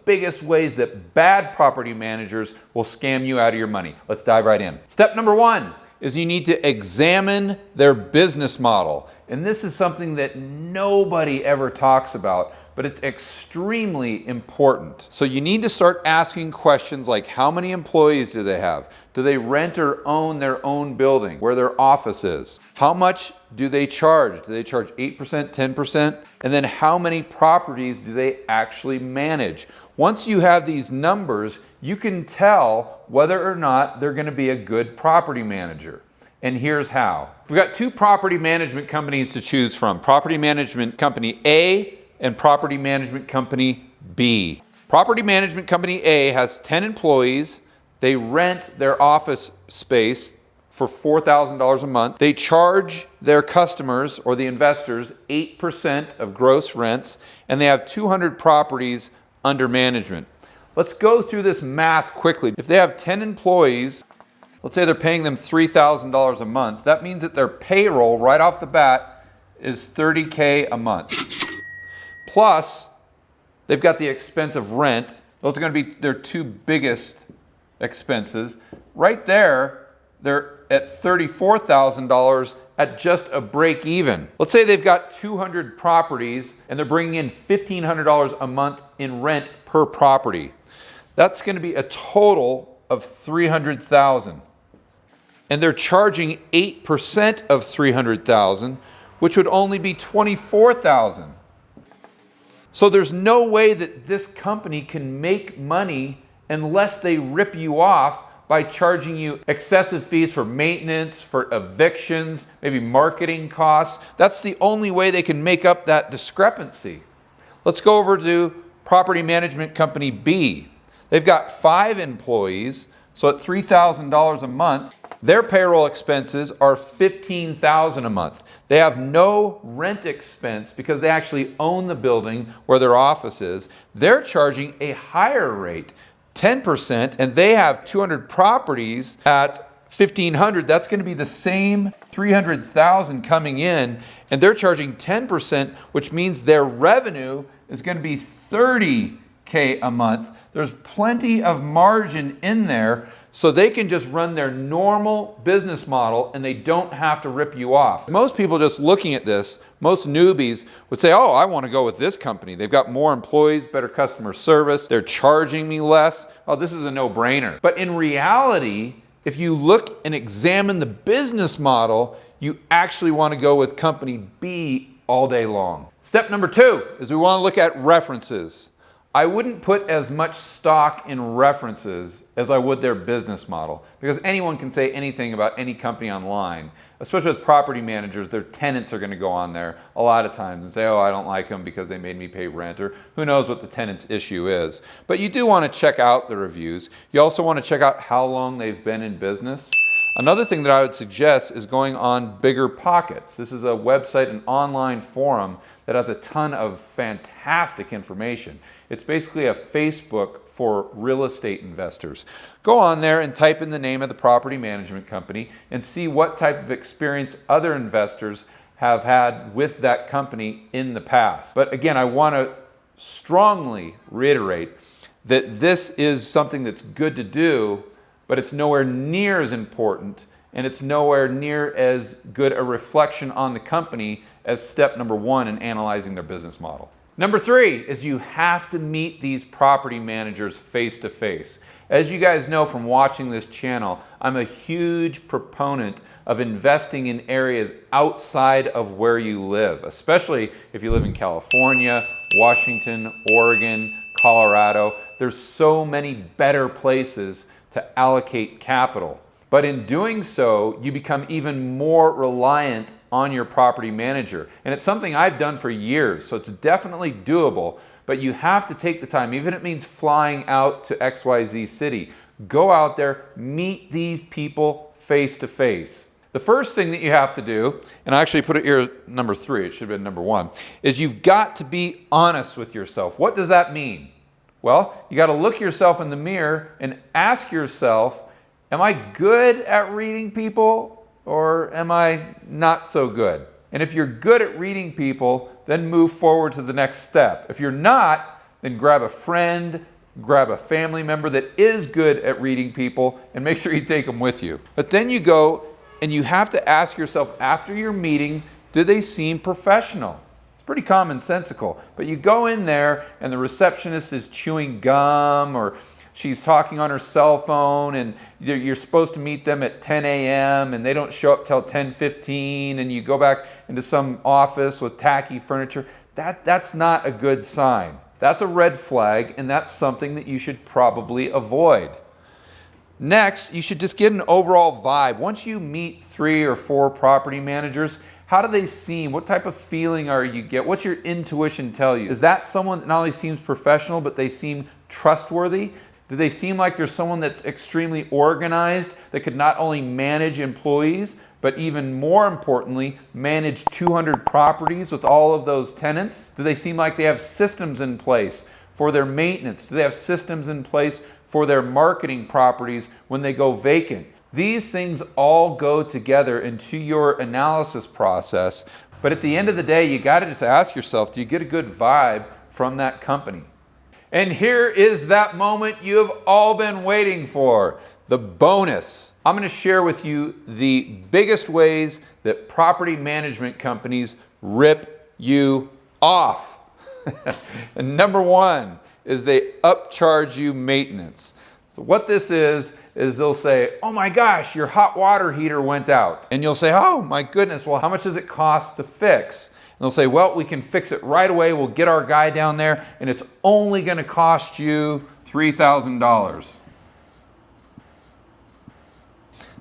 biggest ways that bad property managers will scam you out of your money. Let's dive right in. Step number one is you need to examine their business model. And this is something that nobody ever talks about, but it's extremely important. So you need to start asking questions like, how many employees do they have? Do they rent or own their own building where their office is? How much do they charge? Do they charge 8%, 10%? And then how many properties do they actually manage? Once you have these numbers, you can tell whether or not they're going to be a good property manager. And here's how. We've got two property management companies to choose from. Property Management Company A and Property Management Company B. Property Management Company A has 10 employees. They rent their office space for $4,000 a month. They charge their customers or the investors 8% of gross rents, and they have 200 properties under management. Let's go through this math quickly. If they have 10 employees, let's say they're paying them $3,000 a month, that means that their payroll right off the bat is $30K a month. Plus, they've got the expense of rent. Those are going to be their two biggest expenses. Right there, they're at $34,000 at just a break even. Let's say they've got 200 properties and they're bringing in $1,500 a month in rent per property. That's going to be a total of $300,000. And they're charging 8% of $300,000, which would only be $24,000. So there's no way that this company can make money unless they rip you off by charging you excessive fees for maintenance, for evictions, maybe marketing costs. That's the only way they can make up that discrepancy. Let's go over to Property Management Company B. They've got 5 employees, so at $3,000 a month, their payroll expenses are $15,000 a month. They have no rent expense because they actually own the building where their office is. They're charging a higher rate, 10%, and they have 200 properties at $1,500. That's going to be the same $300,000 coming in, and they're charging 10%, which means their revenue is going to be $30K a month. There's plenty of margin in there, so they can just run their normal business model and they don't have to rip you off. Most people just looking at this, most newbies would say, oh, I want to go with this company. They've got more employees, better customer service, they're charging me less. Oh, this is a no-brainer. But in reality, if you look and examine the business model, you actually want to go with company B all day long. Step number 2 is we want to look at references. I wouldn't put as much stock in references as I would their business model, because anyone can say anything about any company online. Especially with property managers, their tenants are going to go on there a lot of times and say, oh, I don't like them because they made me pay rent, or who knows what the tenant's issue is. But you do want to check out the reviews. You also want to check out how long they've been in business. Another thing that I would suggest is going on Bigger Pockets. This is a website, an online forum that has a ton of fantastic information. It's basically a Facebook for real estate investors. Go on there and type in the name of the property management company and see what type of experience other investors have had with that company in the past. But again, I want to strongly reiterate that this is something that's good to do, but it's nowhere near as important and it's nowhere near as good a reflection on the company as step number 1 in analyzing their business model. Number 3 is you have to meet these property managers face to face. As you guys know from watching this channel, I'm a huge proponent of investing in areas outside of where you live, especially if you live in California, Washington, Oregon, Colorado. There's so many better places to allocate capital. But in doing so, you become even more reliant on your property manager. And it's something I've done for years, so it's definitely doable, but you have to take the time, even if it means flying out to XYZ city. Go out there, meet these people face to face. The first thing that you have to do, and I actually put it here number 3, it should have been number 1, is you've got to be honest with yourself. What does that mean? Well, you got to look yourself in the mirror and ask yourself, am I good at reading people or am I not so good? And if you're good at reading people, then move forward to the next step. If you're not, then grab a friend, grab a family member that is good at reading people, and make sure you take them with you. But then you go and you have to ask yourself after your meeting, do they seem professional? It's pretty commonsensical. But you go in there and the receptionist is chewing gum, or she's talking on her cell phone, and you're supposed to meet them at 10 a.m. and they don't show up till 10:15, and you go back into some office with tacky furniture. That's not a good sign. That's a red flag, and that's something that you should probably avoid. Next, you should just get an overall vibe. Once you meet 3 or 4 property managers, how do they seem? What type of feeling are you get? What's your intuition tell you? Is that someone that not only seems professional, but they seem trustworthy? Do they seem like there's someone that's extremely organized that could not only manage employees, but even more importantly, manage 200 properties with all of those tenants? Do they seem like they have systems in place for their maintenance? Do they have systems in place for their marketing properties when they go vacant? These things all go together into your analysis process. But at the end of the day, you got to just ask yourself, do you get a good vibe from that company? And here is that moment you have all been waiting for, the bonus. I'm going to share with you the biggest ways that property management companies rip you off. And number 1 is they upcharge you maintenance. So what this is they'll say, oh my gosh, your hot water heater went out. And you'll say, oh my goodness, well, how much does it cost to fix? And they'll say, well, we can fix it right away. We'll get our guy down there, and it's only going to cost you $3,000.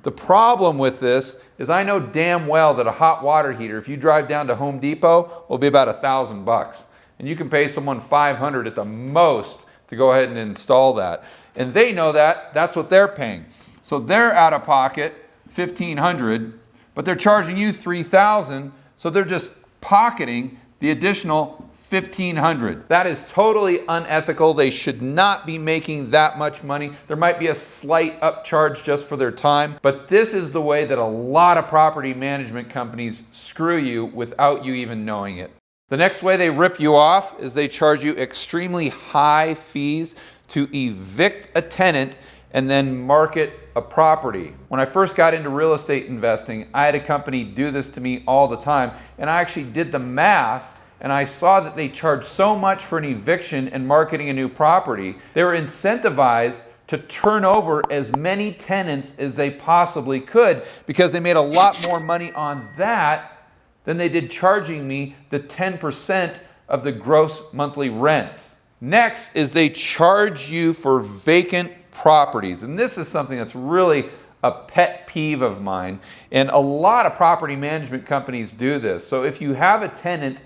The problem with this is I know damn well that a hot water heater, if you drive down to Home Depot, will be about $1,000. And you can pay someone $500 at the most to go ahead and install that. And they know that, that's what they're paying. So they're out of pocket $1,500, but they're charging you $3,000, so they're just pocketing the additional $1,500. That is totally unethical. They should not be making that much money. There might be a slight upcharge just for their time, but this is the way that a lot of property management companies screw you without you even knowing it. The next way they rip you off is they charge you extremely high fees to evict a tenant and then market a property. When I first got into real estate investing, I had a company do this to me all the time, and I actually did the math, and I saw that they charged so much for an eviction and marketing a new property. They were incentivized to turn over as many tenants as they possibly could because they made a lot more money on that than they did charging me the 10% of the gross monthly rents. Next is they charge you for vacant properties. And this is something that's really a pet peeve of mine. And a lot of property management companies do this. So if you have a tenant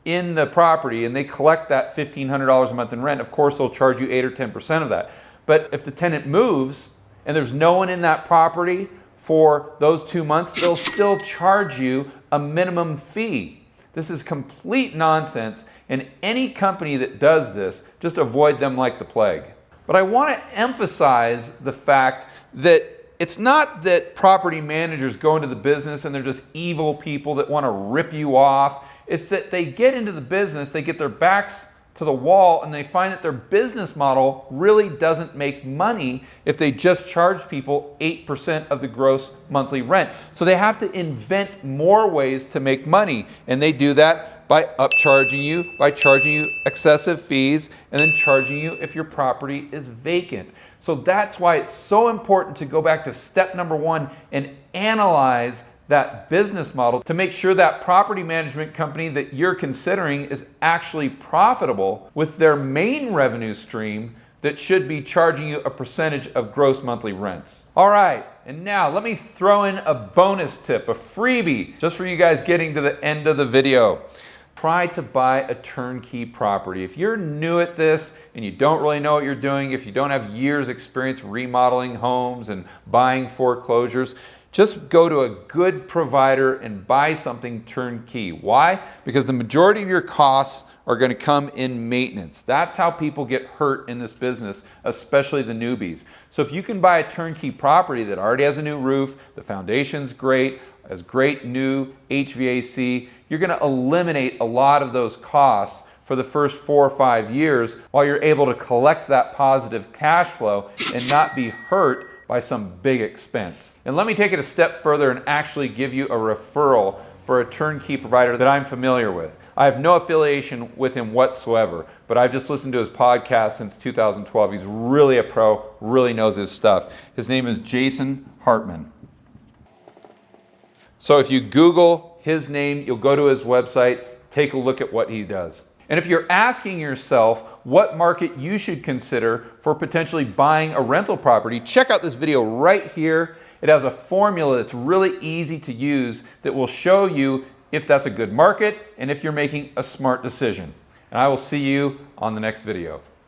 in the property and they collect that $1,500 a month in rent, of course they'll charge you 8 or 10% of that. But if the tenant moves and there's no one in that property for those 2 months, they'll still charge you a minimum fee. This is complete nonsense, and any company that does this, just avoid them like the plague. But I want to emphasize the fact that it's not that property managers go into the business and they're just evil people that want to rip you off. It's that they get into the business, they get their backs to the wall, and they find that their business model really doesn't make money if they just charge people 8% of the gross monthly rent. So they have to invent more ways to make money, and they do that by upcharging you, by charging you excessive fees, and then charging you if your property is vacant. So that's why it's so important to go back to step number 1 and analyze that business model to make sure that property management company that you're considering is actually profitable with their main revenue stream that should be charging you a percentage of gross monthly rents. All right, and now let me throw in a bonus tip, a freebie, just for you guys getting to the end of the video. Try to buy a turnkey property. If you're new at this and you don't really know what you're doing, if you don't have years experience remodeling homes and buying foreclosures, just go to a good provider and buy something turnkey. Why? Because the majority of your costs are going to come in maintenance. That's how people get hurt in this business, especially the newbies. So if you can buy a turnkey property that already has a new roof, the foundation's great, has great new HVAC, you're going to eliminate a lot of those costs for the first 4 or 5 years while you're able to collect that positive cash flow and not be hurt by some big expense. And let me take it a step further and actually give you a referral for a turnkey provider that I'm familiar with. I have no affiliation with him whatsoever, but I've just listened to his podcast since 2012. He's really a pro, really knows his stuff. His name is Jason Hartman. So if you Google his name, you'll go to his website, take a look at what he does. And if you're asking yourself what market you should consider for potentially buying a rental property, check out this video right here. It has a formula that's really easy to use that will show you if that's a good market and if you're making a smart decision. And I will see you on the next video.